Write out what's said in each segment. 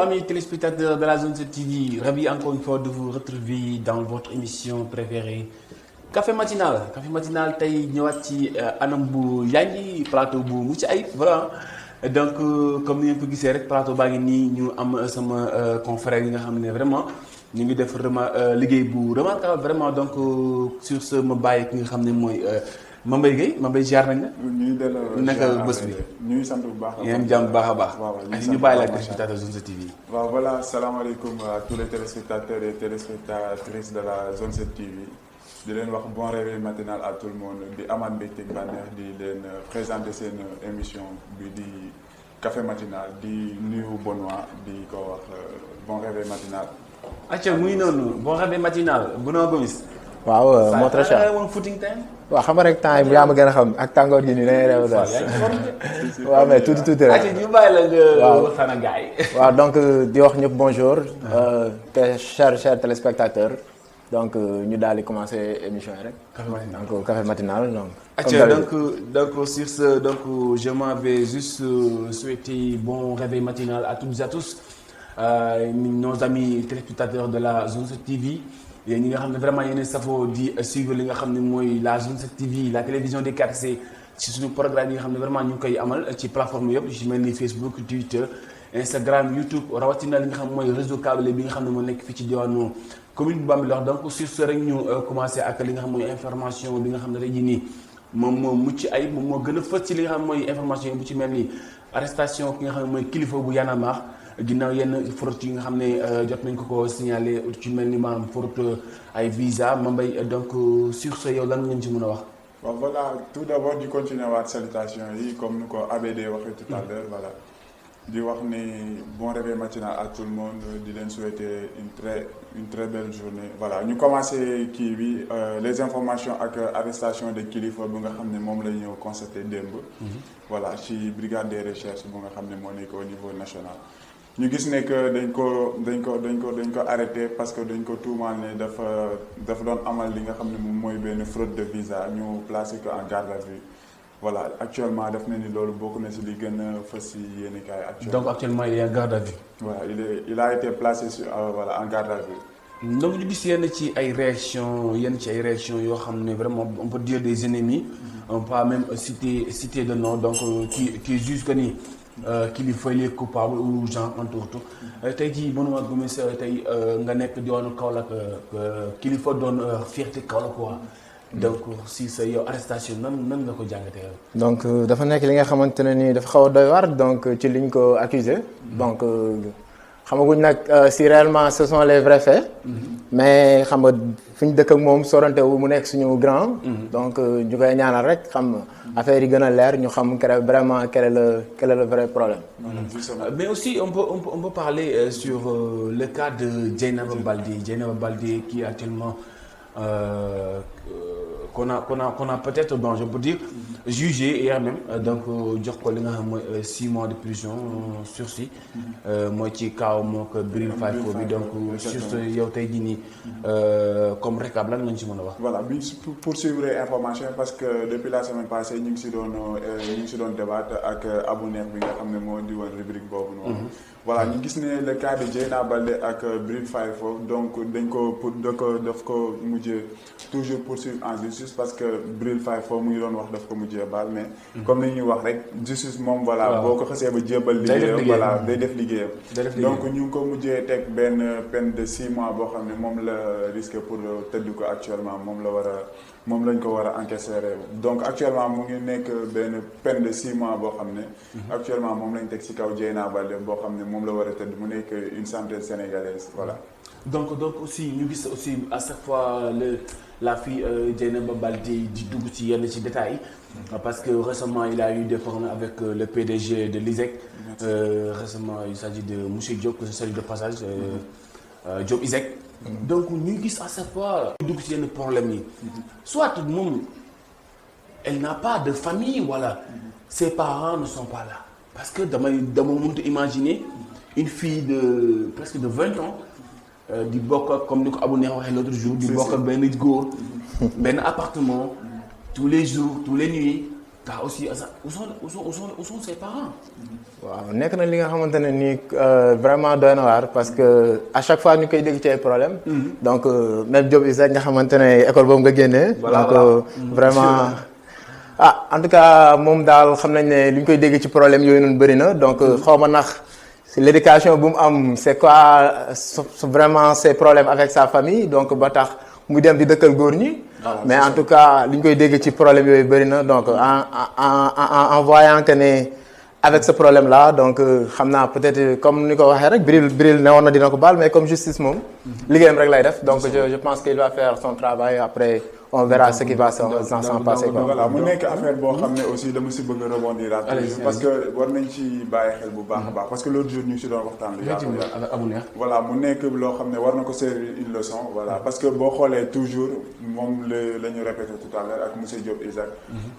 amis téléspectateurs de la Zone 7 TV, ravi encore une fois de vous retrouver dans votre émission préférée Café Matinal. Café Matinal tey ñëwaat ci anam bu yànji plateau bu mucc ayib voilà donc comme ni ngeen ko gisee rek plateau baa ngi nii ñu am sama confrère yi nga xam ne vraiment ñu ngi def vraiment liggéey bu remarquable vraiment donc sur ce ma bàyyi ki nga xam ne mooy Mbaye Gueye Mbaye ziar nañ la. ñu delloo naka bés bi. ñu ngi sant bu baax a baax yéen jàmm bu baax a baax. waaw ñu bàyyi la téléspectateur Zone 7 TV. waaw voilà salaamaaleykum à tous les téléspectateurs et téléspectatrices de la Zone 7 TV di leen wax bon réveil matinal à tout le monde di amaat mbégte bànneex di leen présenter seen émission bi di café matinal di nuyu Benoît di ko wax bon réveil matinal. acca muy noonu bon réveil matinal Benoît Gomis. waaw moo très cher woon footing time. waaw xam nga rek temps yi yaa ma gën a xam ak tàngoor gi nii dañuy réew daal. waaw mais tuuti rek. acca ñu bàyyi la nga waaw waxtaan ak gars yi. waaw donc di wax ñëpp bonjour. te chers téléspectateurs. donc ñu daal di commencer émission yi rek. donc café matinal donc. acca donc sur ce donc je m'en vais juste souhaiter bon réveil matinal à toutes et à tous nos amis téléspectateurs de la Zone 7 TV. yéen ñi nga xam ne vraiment yéen safoo di suivre li nga xam ne mooy la Zone 7 TV la télévision des quartiers ci suñu programme yi nga xam ne vraiment ñu ngi koy amal ci plateforme yëpp ci mel ni Facebook Twitter Instagram YouTube rawatina li nga xam mooy réseau câblé bi nga xam ne moo nekk fii ci diwaanu commune bu Bambilor donc sur ce rek ñu commencé ak li nga xam mooy information bi nga xam ne tey jii nii moom moo mucc ay moom moo gën a fës ci li nga xam mooy information bu ci mel ni arrestation ki nga xam ne mooy kilifa bu Y'en a marre ginnaaw yenn fraude yi nga xam ne jot nañ ko signalé ci mel ni maanaam fraude ay visa Mbaye donc sur ce yow lan ngeen ci mën a wax. waaw voilà tout d'abord di continuer waat salutation yi comme ni ko ABD waxee tout à l'heure voilà di wax ni bon réveil matinal à tout le monde di leen souhaiter une très belle journée voilà ñu commencé kii bi les informations ak arrestation de kilifa bu nga xam ne moom la ñu constaté démb. voilà ci brigade des recherches bu nga xam ne moo nekk au niveau national. ñu gis ne que dañ ko arrêté parce que dañ ko tuumaal ne dafa doon amal li nga xam ne moom mooy benn fraude de visa ñu placé ko en garde à vue voilà actuellement def na ni loolu bokk na ci li gën a fës ci yéen kaay actuellement. donc actuellement il est en garde à vue. voilà il a été placé sur voilà en garde à vue. donc ñu gis yenn ci ay réactions yoo xam ne vraiment on peut dire des ennemis. on peut même citer de nom donc qui juge que ni. kilifa yi coupable ou gens entre autres tey jii Benoît Gomis tey nga nekk diwaanu Kaolack kilifa doon fierté Kaolack quoi donc si sa yow arrestation nan nga ko jàngatee. donc dafa nekk li nga xamante ne nii dafa xaw a doy war donc ci liñ ko accusé donc xamaguñ nag si réellement ce sont les vrais faits. mais xam nga fi ñu dëkk ak moom sorante wu mu nekk suñu grand. donc ñu koy ñaanal rek xam affaire yi gën a leer ñu xam vraiment quel est le vrai problème. mais aussi on peut parler sur le cas de Dieynaba Baldé qui est actuellement qu'on a peut-être bon je peux dire jugé hier même donc jox ko li nga xam mooy 6 mois de prison sursis mooy ci kaw moo ko Bril Faye bi donc juste yow tey jii nii comme récap lan nga ñu ci mën a wax. voilà bi pour suivre information parce que depuis la semaine passée ñu ngi si doon débattre ak Abou Neex bi nga xam ne moo di woon rubrique boobu noonu. voilà ñu gis ne le cas de Dieynaba Baldé ak Bril Faye donc daf ko mujjee toujours poursuivre en justice parce que Bril Faye mu ngi doon wax daf ko mujjee baal mais comme ni ñuy wax rek justice moom voilà boo ko xasee ba jébal liggéeyam voilà day def liggéeyam donc ñu ngi ko mujjee teg benn peine de 6 mois boo xam ne moom la risque pour tëdd ko actuellement moom lañ ko war a encaisser donc actuellement mu ngi nekk benn peine de 6 mois boo xam ne actuellement moom lañ teg ci kaw Dieynaba Baldé boo xam ne moom la war a tëdd mu nekk une santé sénégalaise voilà. donc aussi ñu gis aussi à chaque fois la fille Dieynaba Baldé di dugg ci yenn ci détails parce que récemment il a eu des problèmes avec le PDG de l'ISEC récemment il s'agit de monsieur Diop que je salue de passage Diop ISEC donc ñu gis à chaque fois dugg ci yenn problème yi soit moom elle n'a pas de famille voilà ses parents ne sont pas là parce que dama mënut imaginer une fille de presque de 20 ans di bokk ak comme ni ko Abou Neex waxee l'autre jour di bokk ak benn góor benn appartement tous les jours tous les nuits car aussi où sont ses parents. waaw nekk na li nga xamante ne nii vraiment doy na waar parce que à chaque fois ñu koy dégg ci ay problème donc même Diop Isaac nga xamante ne école boobu nga génnee. donc vraiment en tout cas moom daal xam nañ ne li ñu koy dégg ci problème yooyu noonu bëri na donc xaw ma nax l'éducation bu mu am c'est quoi vraiment ses problèmes avec sa famille donc ba tax mu dem di dëkkal góor ñi. mais en tout cas li ñu koy dégg ci problème yooyu bëri na donc en voyant que ne avec ce problème là donc xam naa peut-être comme ni ko waxee rek Bril ne woon na dina ko baal mais comme justice moom liggéeyam rek lay def donc je pense qu'il va faire son travail après on verra ce qui va s'en passer quoi. voilà mu nekk affaire boo xam ne aussi dama si bëgg a rebondir parce que war nañ ci bàyyi xel bu baax a baax parce que l'autre jour ñu ngi si doon waxtaan lu yàgg voilà mu nekk loo xam ne war na ko servir une leçon voilà parce que boo xoolee toujours moom la ñu répété tout à l'heure ak monsieur Diop Isaac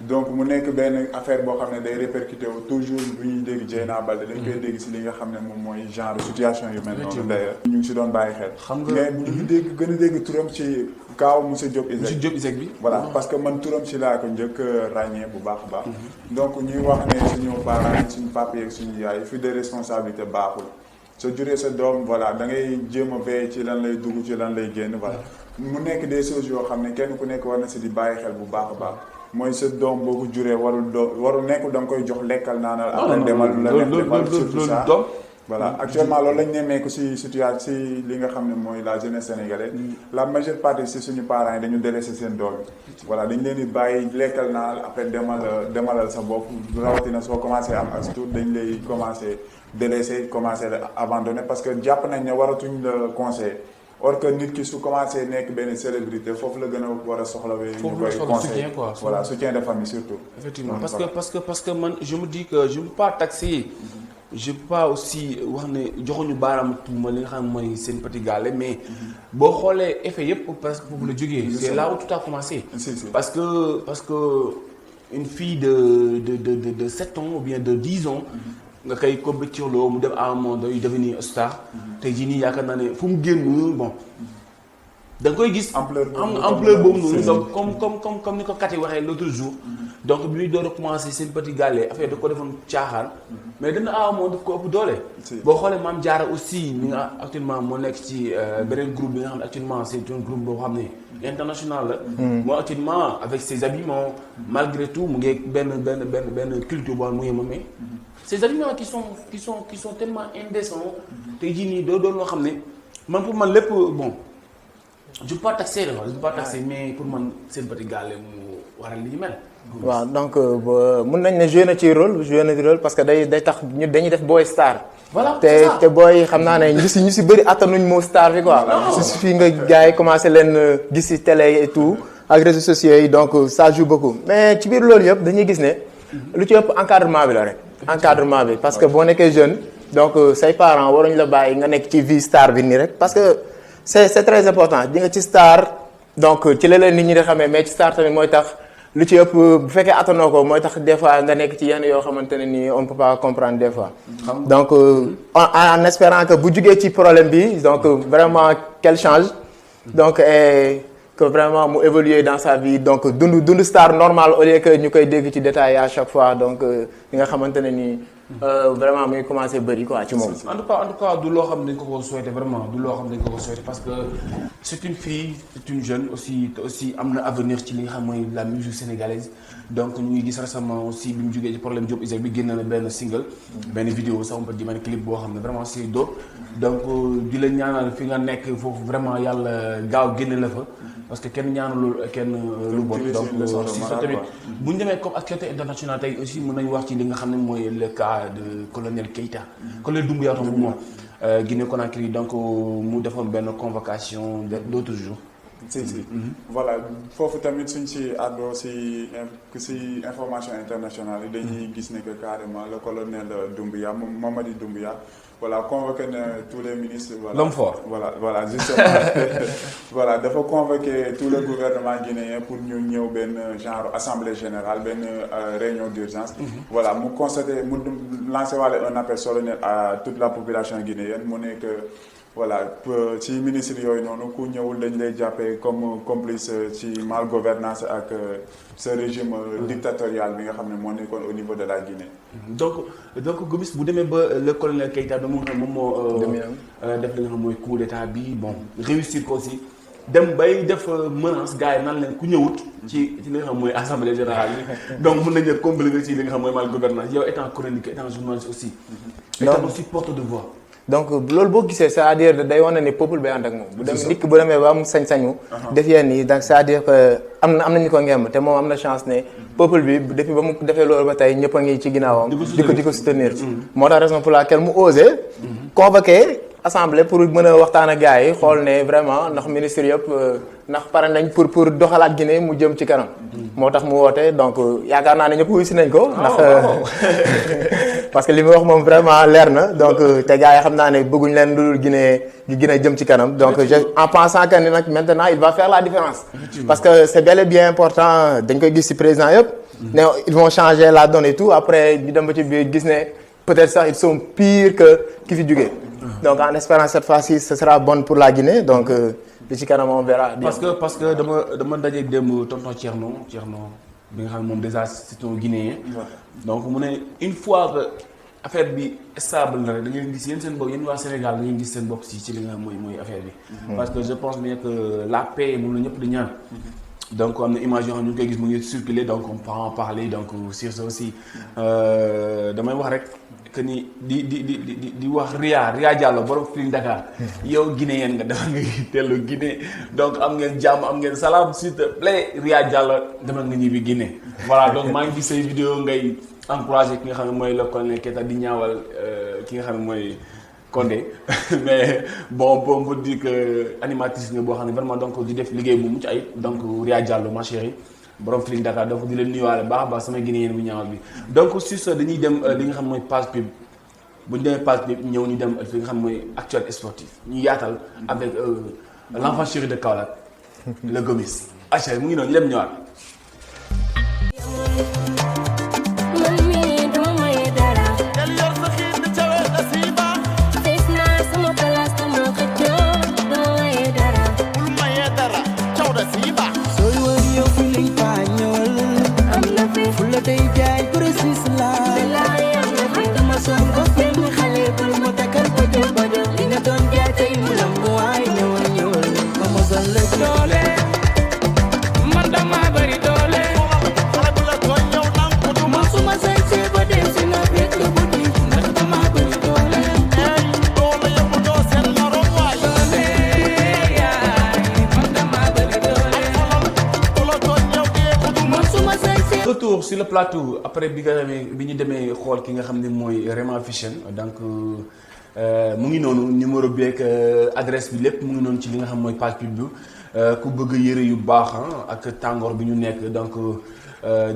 donc mu nekk benn affaire boo xam ne day répercuté wu toujours bu ñuy dégg Dieyna Baldé dañ koy dégg si li nga xam ne moom mooy genre situation yu mel noonu d'ailleurs ñu ngi si doon bàyyi xel mais bu ñu dégg gën a dégg turam ci kaaw monsieur Diop Isaac bi voilà parce que man turam si laa ko njëkk ràññee bu baax a baax donc ñuy wax ne suñu parents suñu papa yeeg suñu yaay fi de responsabilité baaxul soo juree sa doom voilà da ngay jéem a veiller ci lan lay dugg ci lan lay génn voilà mu nekk des choses yoo xam ne kenn ku nekk war na si di bàyyi xel bu baax a baax mooy sa doom boo ko juree warul nekkul da nga koy jox lekkal naanal après demal la neex demal surtout ça voilà actuellement loolu lañ nemmeeku si situation si li nga xam ne mooy la jeunesse sénégalaise la majeure partie si suñu parents yi dañu délaissé seen doom yi voilà dañ leen di bàyyi lekkal naanal après demalal sa bopp rawatina soo commencé am as tuut dañ lay commencé délaissé commencé la abandonné parce que jàpp nañ ne waratuñ la conseiller or que nit ki su commencé nekk benn célébrité foofu la gën a war a soxlawee ñu koy conseiller voilà soutien de famille surtout effectivement parce que man je me dis que je ne peux pas taxer je peux pas aussi wax ne joxuñu baaraam tuuma li nga xam mooy Sen Petit Gallé mais boo xoolee effet yëpp parce que foofu la jógee c'est là où tout a commencé parce que une fille de 7 ans ou bien de 10 ans nga koy compétirloo mu dem à un moment donné devenir star tey jii nii yaakaar naa ne fu mu génn bon da nga koy gis ampleur boobu noonu donc comme ni ko Kati waxee l'autre jour donc bi muy door a commencé Sen Petit Gallé affaire da ko defoon caaxaan mais dana amoon daf ko ëpp doole boo xoolee Mame Diarra aussi mi nga actuellement moo nekk ci beneen groupe bi nga xam ne actuellement c'est un groupe boo xam ne international la moo actuellement avec ses habillements malgré tout mu ngi benn culture boo xam mu ngi moom mais ces habillements qui sont tellement indécents tey jii nii doo doon loo xam ne man pour man lépp bon je ne peux pas taxer mais pour man Sen Petit Gallé mu waral li ñu mel. waaw donc mun nañ ne joué na ci rôle parce que day tax ñu dañuy def boy star. voilà te booy xam naa ne ñu si bëri attanuñ moo star bi quoi. il suffit nga gars yi commencé leen gis ci télé et tout ak réseaux sociaux yi donc ça joue beaucoup mais ci biir loolu yëpp dañuy gis ne. lu ci ëpp encadrement bi la rek. encadrement bi parce que boo nekkee jeune donc say parents waruñ la bàyyi nga nekk ci vie star bi nii rek parce que. c'est très important di nga ci star donc ci la nit ñi di xamee mais ci star tamit mooy tax lu ci ëpp bu fekkee attanoo ko mooy tax des fois nga nekk ci yenn yoo xamante ne nii on ne peut pas comprendre des fois. donc en espérant que bu jugee ci problème bi donc vraiment qu'elle change. donc que vraiment mu évoluer dans sa vie donc dund star normal au lieu que ñu koy dégg ci détail à chaque fois donc li nga xamante ne nii. vraiment muy commencé bëri quoi ci moom. en tout cas du loo xam ne dañ ko souhaité vraiment du loo xam ne dañ ko souhaité parce que c'est une fille c'est une jeune aussi am na avenir ci li nga xam mooy la musique sénégalaise donc ñu ngi gis récemment aussi bi mu jógee ci problème Diop Isaac bi génn na benn single benn vidéo sax on peut dire benn clip boo xam ne vraiment c'est dope donc di la ñaanal fi nga nekk foofu vraiment yàlla gaaw génne la fa parce que kenn ñaanalul kenn lu bon donc si sa tamit bu ñu demee comme actualité internationale tey aussi mën nañu wax ci li nga xam ne mooy le cas de colonel Keïta colonel Doumbouya bu moom Guinée Conakry donc mu defoon benn convocation d'autres jours. si voilà foofu tamit suñ si àddoo si information internationale yi dañuy gis ne que carrément le colonel Doumbouya Mamadi Doumbouya voilà convoqué na tous les ministres. voilà l'homme fort. voilà justement voilà dafa convoqué tout le gouvernement guinéen pour ñu ñëw benn genre assemblée générale benn réunion d'urgence. voilà mu constaté mu lancé waale un appel solennel à toute la population guinéenne mu nekk voilà ci ministre yooyu noonu ku ñëwul dañ lay jàppee comme complice ci mal gouvernance ak ce régime dictatorial bi nga xam ne moo nekkoon au niveau de la Guinée. donc Gomis bu demee ba le colonel Keïta bi moom moo def li nga xam mooy coup d'état bi bon réussir ko aussi dem bay def menace gars yi nan leen ku ñëwut ci li nga xam mooy assemblée générale yi donc mën nañu compliqué ci li nga xam mooy mal gouvernance yow étant chroniqueur étant journaliste aussi. étant aussi porte de voix. donc loolu boo gisee c'est-à-dire day wane ne peuple bi ànd ak moom. bu dem nit ki bu demee ba am sañ-sañu. def yenn yi donc c'est-à-dire que am nañu ko ngemb te moom am na chance ne peuple bi depuis ba mu defee loolu ba tey ñëpp a ngi ci ginnaawam. di ko soutenir. moo tax raison pour laquelle mu osé. convoqué assemblée pour mën a waxtaan ak gars yi xool ne vraiment ndax ministre yëpp ndax pare nañ pour doxalaat Guinée mu jëm ci kanam. moo tax mu woote donc yaakaar naa ne ñëpp wuyu si nañ ko. ndax parce que li mu wax moom vraiment leer na donc te gars yi xam naa ne bëgguñ leen lu dul Guinée jëm ci kanam donc en pensant que ni nag maintenant il va faire la différence. parce que c'est bel et bien important dañ koy gis ci président yëpp. ne ils vont changer la donne et tout après ñu dem ba ci biir gis ne peut-être sax ils sont pires que ki fi jugee. donc en espérant cette fois-ci ce sera bon pour la Guinée donc li ci kanam on verra. parce que dama daje démb tonton Thierno bi nga xam ne moom déjà c'est un Guinéen. donc mu ne une fois que affaire bi stable na rek da ngeen gis yéen seen bopp yéen waa Sénégal da ngeen gis seen bopp ci li nga xam mooy affaire bi. parce que je pense bien que la paix moom la ñëpp di ñaan. donc am na image yoo xam ne ñu ngi koy gis mu ngi circuler donc on peut en parler donc sur ça aussi damay wax rek que ni di wax Ria Diallo borom Feeling Dakar yow Guinéen nga demal nga tellu Guinée donc am ngeen jàmm am ngeen salaam s'il te plaît Ria Diallo demal nga ñibbi Guinée. voilà donc maa ngi gis say vidéo ngay encourager ki nga xam ne mooy le colonel Keïta di ñaawal ki nga xam ne mooy Condé mais bon on peut dire que animatrice nga boo xam ne vraiment donc di def liggéey bu mucc ayib donc Ria Diallo ma chérie borom Feeling Dakar donc di leen nuyuwaale baax a baax sama Guinéen bu ñaawal bi donc sur ce dañuy dem li nga xam mooy page pub bu ñu demee page pub ñëw ñu dem li nga xam mooy actualité sportive ñu yaatal avec l'enfant chéri de Kaolack le Gomis acha mu ngi noonu ñu dem ñëwaat. Retour sur le plateau après bi ñu demee xool ki nga xam ne mooy Rema Fashion donc mu ngi noonu numéro bi ak adresse bi lépp mu ngi noonu ci li nga xam mooy page pub bi ku bëgg yëre yu baax ak tàngoor bi ñu nekk donc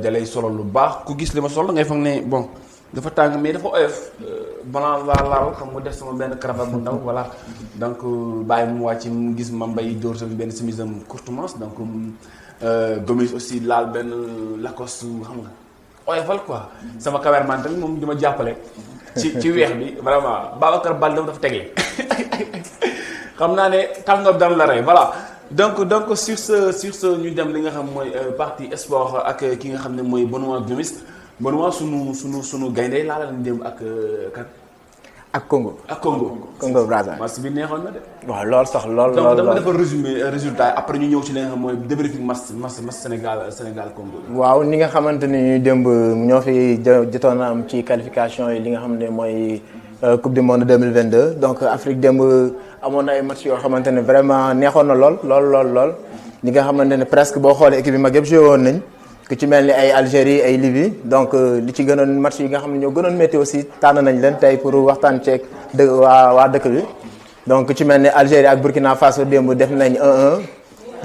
dalay solo lu baax ku gis li ma solo ngay foog ne bon dafa tàng mais dafa oyof balaa laal xam nga def sama benn cravate bu ndaw voilà donc bàyyi mu wàcc mu gis ma mbay dóor sama benn chemise am courte manche donc Gomis aussi laal benn Lacoste xam nga oyofal quoi sama cameraman tamit moom di ma jàppale ci weex bi vraiment Babacar Balde dafa tegee xam naa ne tàngoor daan la rey voilà donc sur ce ñu dem li nga xam mooy partie sport ak ki nga xam ne mooy Benoît Gomis Benoît sunu gaynde laa la leen dem ak kat ak Congo. Congo Brazza. match bi neexoon na de. waaw loolu sax loolu. donc dama defal résumé résultat après ñu ñëw ci li nga xam mooy débriefing match Sénégal Congo. waaw ni nga xamante ni ñuy démb ñoo fi jotoon a am ci qualification yi li nga xam ne mooy coupe du monde 2022 donc Afrique démb amoon na ay match yoo xamante ne vraiment neexoon na lool. ñi nga xamante ne presque boo xoolee équipe yi mag yëpp joué woon nañ. ku ci mel ni ay Algérie ay Libye donc li ci gënoon match yi nga xam ne ñoo gënoon métti aussi tànn nañ leen tey pour waxtaan ceeg waa dëkk bi donc ku ci mel ni Algérie ak Burkina Faso démb def nañ 1-1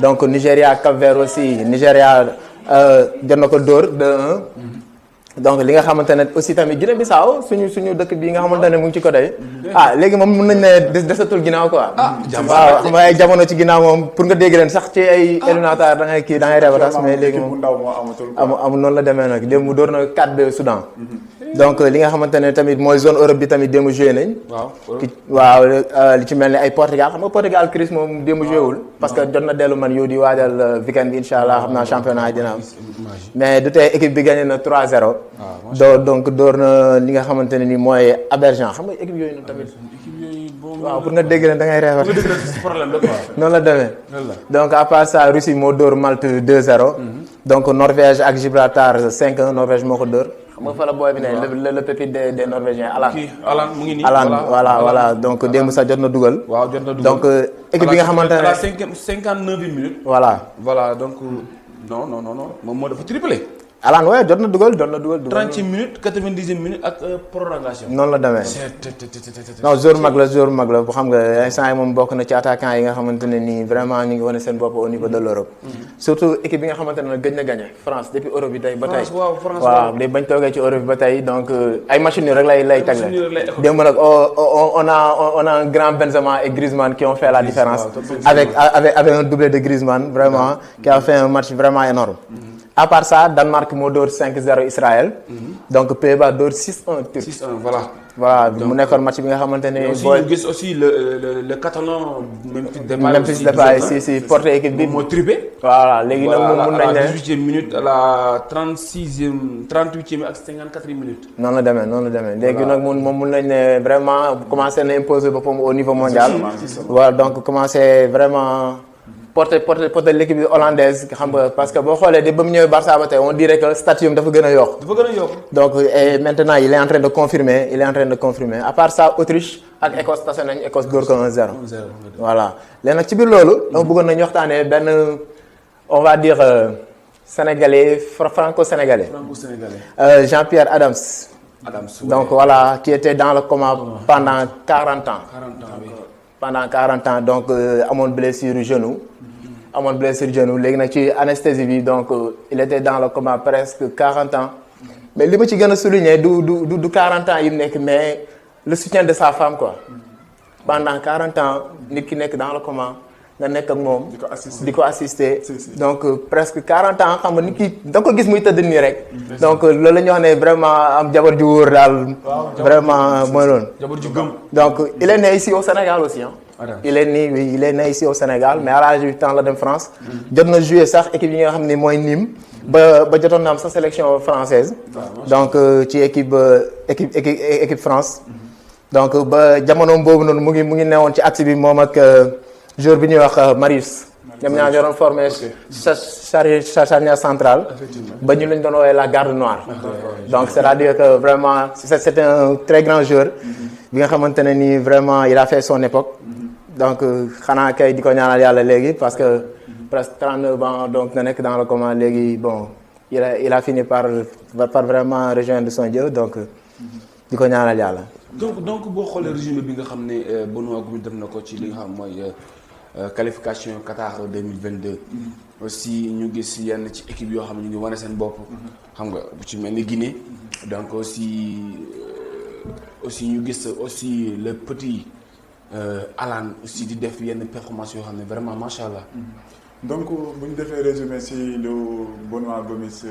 donc Nigéria ak Cap-Vert aussi Nigéria jot na ko dóor 2-1 donc li nga xamante ne aussi tamit Guinée-Bissau suñu dëkk bii nga xamante ne mu ngi ci côté léegi moom mën nañ ne desatul ginnaaw quoi. waaw xam nga ay jamono ci ginnaaw moom pour nga dégg leen sax ci ay éliminatoires da ngay kii da ngay reebatas mais léegi moom amul noonu la demee nag démb door na 4-2 Soudan. donc li nga xamante ne tamit mooy zone Europe bi tamit démb joué nañ. waaw li ci mel ni ay Portugal xam nga Portugal Chris moom démb joué wul. parce que jot na dellu man yow di waajal weekend bi incha allah xam naa championnat yi dina am. mais du tey équipe bi gagné na 3-0. donc door na li nga xamante ne ni mooy Abidjan xam nga équipe yooyu noonu tamit. waaw pour nga dégg leen da ngay reefat. noonu la demee. donc à part ça Russie moo door Malte 2-0. donc Norvège ak Gibraltar 5-1 Norvège moo ko door. xam nga fa la booy bi ne le pépite des Norvégiens Alan mu ngi nii. Alan voilà donc démb sax jot na dugal. waaw jot na dugal donc équipe bi nga xamante ne. à la 59e minute. voilà donc non moom moo dafa triplé. Alan waaye jot na dugal. 30 minutes 90e minute ak prolongation. noonu la demee. non joueur mag la bu xam nga instant yi moom bokk na ci attaquant yi nga xamante ne nii vraiment ñu ngi wane seen bopp au niveau de l'Europe. surtout équipe bi nga xamante ne gëj na gagné France depuis Europe bi tey ba tey. waaw day bañ toogee ci Europe bi ba tey donc ay match nul rek lay tegle. démb nag on a un grand Benzema et Griezmann qui ont fait la différence. avec un doublé de Griezmann vraiment qui a fait un match vraiment énorme. à part ça Danemark moo door 5-0 Israël. donc Pays-Bas door 6-1 Turquie. 6-1 voilà. voilà mu nekkoon match bi nga xamante ne. booy ñu gis aussi le catalan Memphis Depay si porté équipe bi. moo triplé. voilà léegi nag moom mun nañ ne à la 18e minute à la 36e 38e ak 54e minute. noonu la demee léegi nag moom mun nañ ne vraiment commencé na imposer boppam au niveau mondial. voilà donc commencé vraiment. porter l'équipe hollandaise xam nga parce que boo xoolee de ba mu ñëwee Barça ba tey on dirait que statut dafa gën a yokk. donc et maintenant il est en train de confirmer à part ça Autriche ak Écosse tase nañ Écosse dóor ko 1-0. voilà léegi nag ci biir loolu. dama bëggoon nañu waxtaanee benn on va dire sénégalais franco-sénégalais. Jean-Pierre Adams. donc voilà qui était dans le coma pendant 40 ans. pendant 40 ans donc amoon blessure genou. léegi nag ci anesthésie bi donc il était dans le coma presque 40 ans mais li ma ci gën a souligner du 40 ans yi mu nekk mais le soutien de sa femme quoi. pendant 40 ans nit ki nekk dans le coma nga nekk ak moom. di ko assister donc presque 40 ans xam nga nit ki da nga ko gis muy tëdd nii rek. donc loolu la ñu wax ne vraiment am jabar ju wóor daal. vraiment mooy loolu. jabar ju gëm. donc il est né ici au Sénégal aussi il est né ici au Sénégal mais à l'âge de 8 ans la dem France. jot na jouer sax équipe yi nga xam ne mooy Nîmes. ba jotoon na am sa sélection française. donc ci équipe France. donc ba jamono boobu noonu mu ngi newoon ci axe bi moom ak joueur bi ñuy wax Marius. ñoom ñaar ñoo doon formé charnière centrale. ba ñu lañ doon woowee la garde noire. donc c'est-à-dire que vraiment c'était un très grand joueur. bi nga xamante ne nii vraiment il a fait son époque. donc xanaa kay di ko ñaanal yàlla léegi parce que presque 39 ans donc nga nekk dans le coma léegi bon il a fini par vraiment rejoindre son Dieu donc di ko ñaanal yàlla. donc boo xoolee résumé bi nga xam ne Benoît Gomis def na ko ci li nga xam mooy qualification Qatar 2022. aussi ñu gis yenn ci équipe yoo xam ne ñu ngi wane seen bopp. xam nga bu ci mel ni Guinée. donc aussi ñu gis aussi le petit Alan aussi di def yenn performance yoo xam ne vraiment macha allah. donc bu ñu defee résumé si lu Benoît Gomis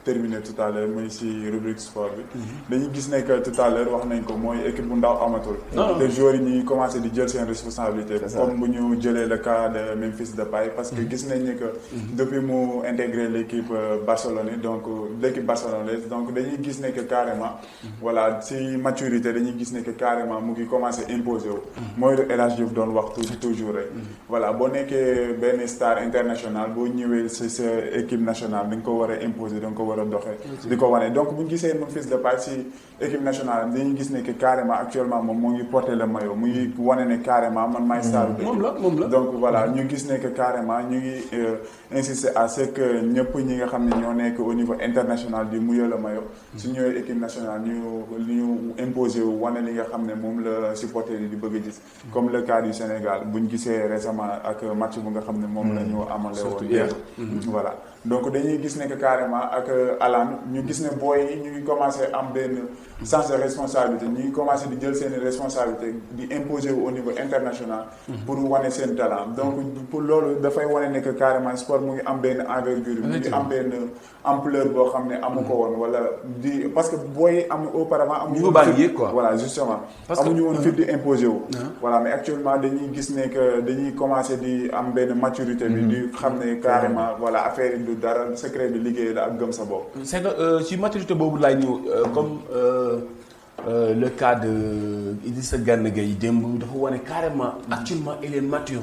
terminé tout à l'heure muy si rubrique sport bi. dañuy gis ne que tout à l'heure wax nañ ko mooy équipe bu ndaw amatul. te joueurs yi ñuy commencé di jël seen responsabilité. comme bu ñu jëlee le cas de Memphis Depay parce que gis nañ ni que. depuis mu intégré l'équipe Barcelone donc l'équipe barcelonaise donc dañuy gis ne que carrément. voilà si maturité dañuy gis ne que carrément mu ngi commencé imposer wu. mooy lu El Hadj Diouf doon wax toujours rek. voilà boo nekkee benn star international boo ñëwee si sa équipe nationale da nga ko war a imposer da nga ko war a doxee di ko wane donc bu ñu gisee Memphis Depay si équipe nationale dañuy gis ne que carrément actuellement moom moo ngi porter le maillot mu ngi wane ne carrément man maay star moom la donc voilà ñu gis ne que carrément ñu ngi insister à ce que ñëpp ñi nga xam ne ñoo nekk au niveau international di mouiller le maillot su ñëwee équipe nationale ñu imposer wu wane li nga xam ne moom la supporter yi di bëgg a gis comme le cas du Sénégal bu ñu gisee récemment ak match bu nga xam ne moom la ñu amale woon voilà donc dañuy gis ne que carrément ak Alan ñu gis ne booy yi ñu ngi commencé am benn sens de responsabilité ñu ngi commencé di jël seen responsabilité di imposer au niveau international pour wane seen talent donc pour loolu dafay wane ne que carrément sport mu ngi am benn envergure mu ngi am benn ampleur boo xam ne amu ko woon wala di parce que booy am auparavant amuñu woon fit quoi voilà justement amuñu woon fit di imposer wu voilà mais actuellement dañuy gis ne que dañuy commencé di am benn maturité bi di xam ne carrément voilà affaire yi du dara secret bi liggéey la ak gëm sa bopp c'est que ci maturité boobu laay ñëw comme le cas de Idrissa Gana Gueye démb dafa wane carrément actuellement il est mature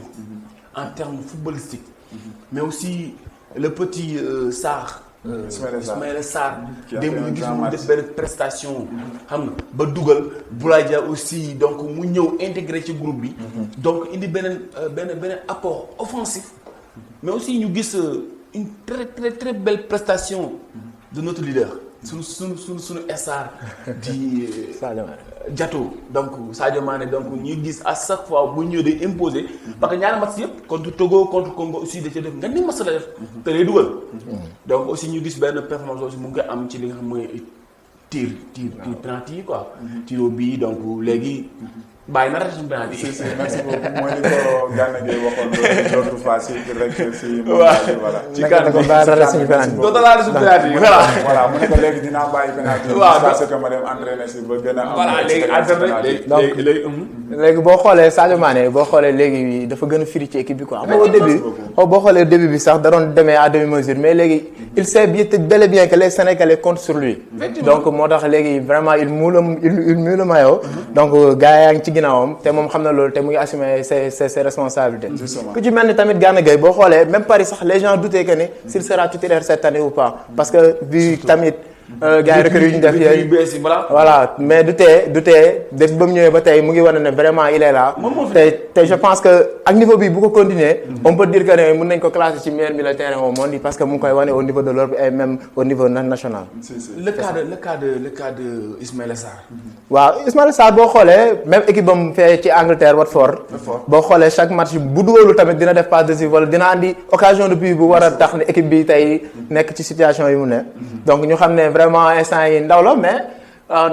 en termes footballistiques mais aussi le petit Sarr Ismaïla Sarr démb ñu gis mu def benn prestation xam nga ba dugal Boulaye Dia aussi donc mu ñëw intégré ci groupe bi donc indi beneen apport offensif mais aussi ñu gis une très belle prestation de notre leader suñu SR di Diato donc Sadio Mané donc ñuy gis à chaque fois bu ñëw day imposer parce que ñaari match yëpp contre Togo contre Congo aussi da ca def nga ni match la def te day dugal donc aussi ñu gis benn performance aussi mu ngi am ci li nga xam mooy tir penalty yi quoi tiro bii donc léegi bàyyi na raté suñu penalty si merci beaucoup mooy li ko Gana Gueye waxoon l'autre fois si rek si voilà ci kan ko bàyyi raté suñu penalty doo dalaale suñu penalty voilà mu ne ko léegi dinaa bàyyi penalty parce que ma dem entraîner si ba gën a am voilà léegi entraîner léegi boo xoolee Sadio Mané boo xoolee léegi dafa gën a firi ci équipe bi quoi xam nga au début boo xoolee début bi sax da doon demee à demi-mesure mais léegi il sait bel et bien que les Sénégalais comptent sur lui donc moo tax léegi vraiment il mue le maillot donc gars yaa ngi ci ginnaawam te moom xam na loolu te mu ngi assumer ses responsabilités ku ci mel ni tamit Gana Gueye boo xoolee même Paris sax les gens doutaient que ne s'il sera titulaire cette année ou pas parce que vu tamit gars yi recrues yu ñu def yooyu voilà mais du tee depuis ba mu ñëwee ba tey mu ngi wane ne vraiment il est là te je pense que ak niveau bi bu ko continuer on peut dire que ne mën nañ ko classer ci meilleur milieu de terrain au monde parce que mu ngi koy wane au niveau de l'Europe et même au niveau national. le cas de Ismaïla Sarr. waaw Ismaïla Sarr boo xoolee même équipe ba mu fee ci Angleterre Watford boo xoolee chaque match bu dugalul tamit dina def passe décisive wala dina andi occasion de but bu war a tax ne équipe bi tey nekk ci situation yi mu ne donc ñu xam ne vraiment instant yi ndaw la mais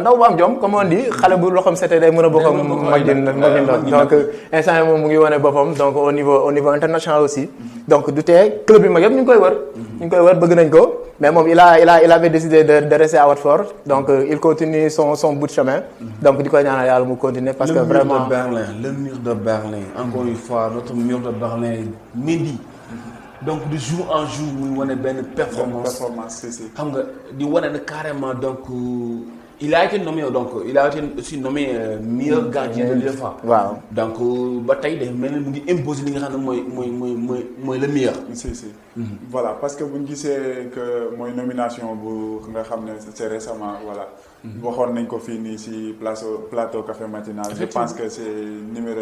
ndaw bu am jom comme on dit xale bu loxoom setee day mën a bokk ak mag di donc instant yi moom mu ngi wane boppam donc au niveau international aussi donc du tee club yi mag yëpp ñu ngi koy wër bëgg nañ ko mais moom il avait décidé de rester à Watford donc il continue son bout de chemin donc di koy ñaanal yàlla mu continuer parce que vraiment le mur de Berlin encore une fois notre mur de Berlin Mendy donc de jour en jour muy wane benn performance xam nga di wane na carrément donc il a été nommé aussi nommé meilleur gardien de l'UEFA. waaw donc ba tey de mel ni mu ngi imposer li nga xam ne mooy le meilleur. si voilà parce que bu ñu gisee que mooy nomination bu nga xam ne c'est récemment voilà. waxoon nañ ko fii nii si plateau café matinal. je pense que c'est numéro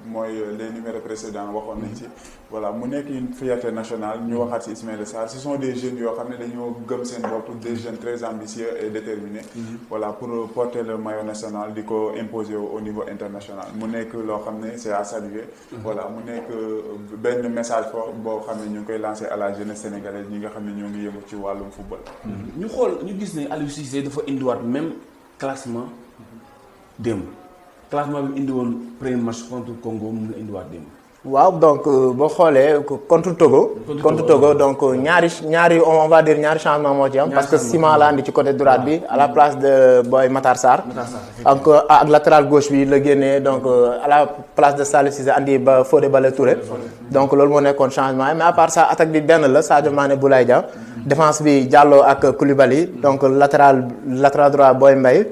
mooy les numéros précédents waxoon nañ ci. voilà mu nekk une fierté nationale ñu waxaat si Ismaïla Sarr ce sont des jeunes yoo xam ne dañoo gëm seen bopp des jeunes très ambitieux et déterminés. voilà pour porter le maillot national di ko imposer au niveau international mu nekk loo xam ne c'est à saluer. voilà mu nekk benn message fort boo xam ne ñu ngi koy lancer à la jeunesse sénégalaise ñi nga xam ne ñoo ngi yëngu ci wàllum football. ñu gis ne Aliou Cissé dafa indiwaat même classement démb classement bi mu indi woon premier match contre Congo mu ngi indiwaat démb. waaw donc boo xoolee contre Togo donc ñaari on va dire ñaari changement moo ci am parce que Sima la andi ci côté droite bi à la place de Boy Matar Sarr donc ak latéral gauche bi la génnee donc à la place de Salif Cissé andi ba Fodé Ballo-Touré donc loolu moo nekkoon changement mais à part ça attaque bi benn la Sadio Mané Boulaye Dia défense bi Diallo ak Koulibaly donc latéral droit Boy Mbaye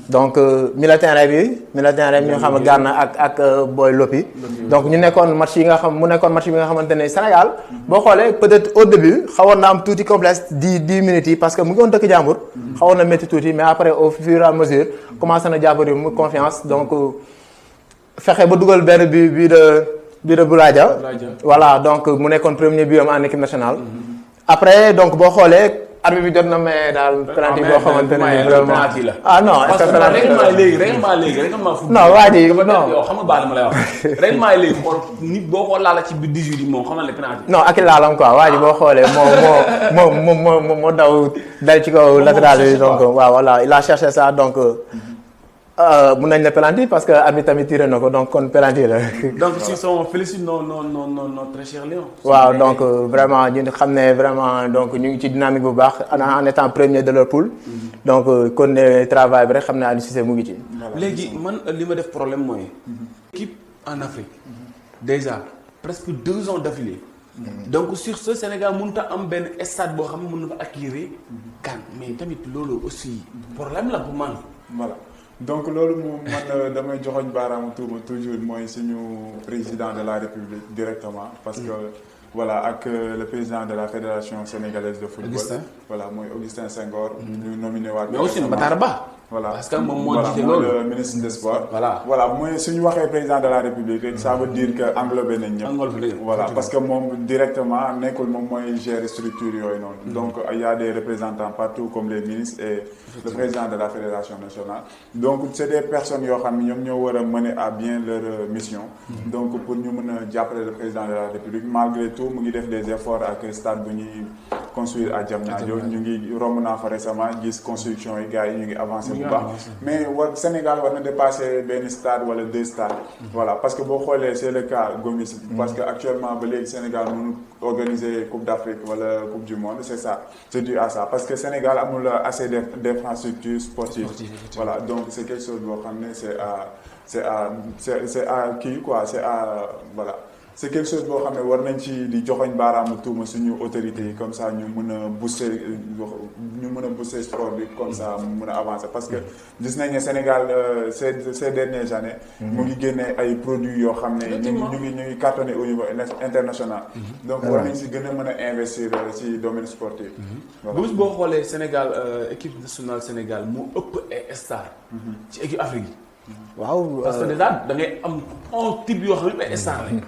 donc milieu terrain bi ñu xam Gana ak Boy Lopi donc mu nekkoon match bi nga xamante ne Sénégal boo xoolee peut-être au début xawoon na am tuuti complexe 10 minutes yi parce que mu ngi woon dëkk jàmbur xawoon na métti tuuti mais après au fur et à mesure commencé na jàppari mu confiance donc fexe ba dugal benn bii de Boulaye Dia voilà donc mu nekkoon premier but am en équipe nationale après donc boo xoolee arbitre bi jot na mais daal penalty boo xamante ne nii vraiment penalty la. ah non est-ce que penalty règlement football. non waa ji non yow xam nga baal ma lay wax règlement yi léegi xool nit boo ko laala ci biir 18 yi moom xamal ne penalty. non ak i laalam quoi waa ji boo xoolee moo daw dal ci kaw latéral bi donc waaw voilà il a cherché ça donc mun nañ ne penalty parce que arbitre tamit tiré na ko donc kon penalty la. donc si on félicite non très cher Lion. waaw donc vraiment ñu xam ne vraiment donc ñu ngi ci dynamique bu baax en étant premier de leur poule. donc kon ne travail bi rek xam ne Aliou Cissé mu ngi ci. léegi man li ma def problème mooy. équipe en Afrique déjà presque 2 ans d'affilée. donc sur ce Sénégal mënut a am benn stade boo xam ne mën na fa acquérir CAN mais tamit loolu aussi problème la pour man. voilà donc loolu moom man damay joxoñ baaraamu tuuma toujours mooy suñu président de la République directement parce que voilà ak le président de la fédération sénégalaise de football. Augustin voilà mooy Augustin Senghor. ñu nominé waat. mais aussi Matar Ba. voilà parce que moom moo jiite voilà loolu le ministre des sports. voilà mooy suñu waxee président de la République rek ça veut dire que englobé nañ ñëpp. voilà parce que moom directement nekkul moom mooy gérer structure yooyu noonu. donc il y a des représentants partout comme les ministres et le président de la fédération nationale. donc c'est des personnes yoo xam ne ñoom ñoo war a mener à bien leur mission. donc pour ñu mën a jàppale le président de la République malgré tout mu ngi def des efforts ak stade bu ñuy construire à Diamniadio ñu ngi romb naa fa récemment gis construction yi gars yi ñu ngi avancé bu baax mais Sénégal war na dépasser benn stade wala 2 stades. voilà parce que boo xoolee c'est le cas Gomis. parce que actuellement ba léegi Sénégal mënul organiser Coupe d'Afrique wala Coupe du Monde c'est ça c'est dû à ça parce que Sénégal amul assez d'infrastructures sportives. voilà donc c'est quelque chose boo xam ne c'est à kii quoi c'est à voilà. c'est quelque chose boo xam ne war nañ ci di joxoñ baaraamu tuuma suñu autorités yi comme ça ñu mën a booster sport bi comme ça mu mën a avancer parce que gis nañ ne Sénégal ces dernières années mu ngi génne ay produits yoo xam ne ñu ngi cartonné au niveau international donc war nañ si gën a mën a investir ci domaine sportif bu boo xoolee Sénégal équipe nationale Sénégal mu ëpp ay stars ci équipe Afrique yi waaw parce que déjà da ngay am 11 types yoo xam ne ay stars lañ.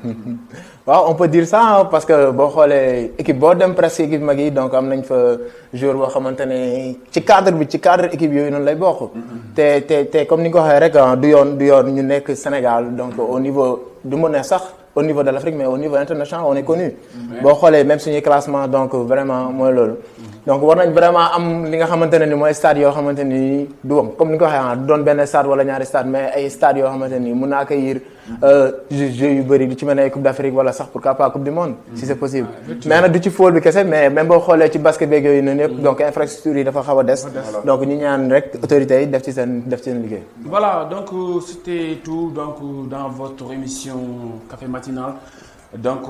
waaw on peut dire ça parce que boo xoolee équipe boo dem presque équipe mag yi donc am nañ fa joueur boo xamante ne ci cadre équipe yooyu noonu lay bokk. te comme ni nga ko waxee rek du yoon ñu nekk Sénégal donc au niveau du mu ne sax au niveau de l'Afrique mais au niveau international on est connu. boo xoolee même suñuy classement donc vraiment mooy loolu. donc war nañ vraiment am li nga xamante ne ni mooy stade yoo xamante ni du wam comme ni nga ko waxee du doon benn stade wala ñaari stade mais ay stade yoo xamante ni mun naa accueillir jeux yu bëri lu ci mel ne Coupe d'Afrique wala sax pourquoi pas Coupe du Monde si c'est possible mais nag du ci football bi kese mais même boo xoolee ci basket beeg yooyu noonu yëpp donc infrastructure yi dafa xaw a des donc ñu ñaan rek autorités yi def ci seen liggéey. Voilà donc c'était tout donc dans votre émission Café Matinal donc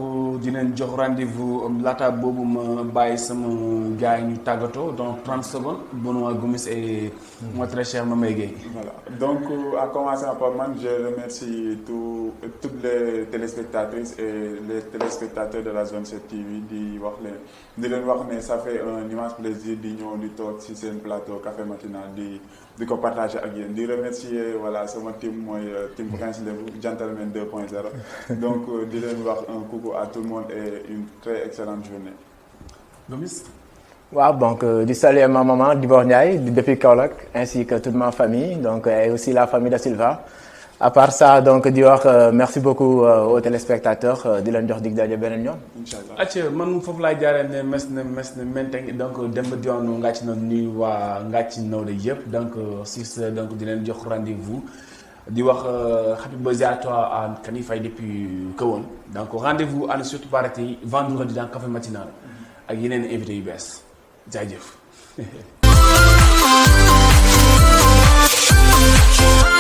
dinañ jox rendez-vous laata boobu ma bàyyi sama gars yi ñu tàggatoo dans 30 secondes Benoît Gomis et mon très cher Mame Gueye. Voilà donc à commencer par man je remercie toutes les téléspectatrices et les téléspectateurs de la zone 7 TV di leen wax ne ça fait un immense plaisir di ñëw di toog ci seen plateau Café Matinal di ko partager ak yéen di remercier voilà sama team mooy team Prince Lebu Gentleman 2.0 donc di leen wax un coucou à tout le monde et une très excellente journée. Gomis. waaw donc di saluer ma maman Dibor Ndiaye depuis Kaolack ainsi que toute ma famille donc et aussi la famille de Silva. À part ça donc di wax merci beaucoup aux téléspectateurs di leen jox dig daje beneen yoon. Inch'Allah. acca man foofu laay jaaree ne mes na menteng donc dem ba diwaanu Ngathie na nuyu waa Ngathie Nawde yëpp donc si donc di leen jox rendez-vous di wax happy birthday à toi à Kani Faye depuis Kahone donc rendez-vous à ne surtout pas rater vendredi dans Café Matinal ak yeneen invités yu bees jaajëf.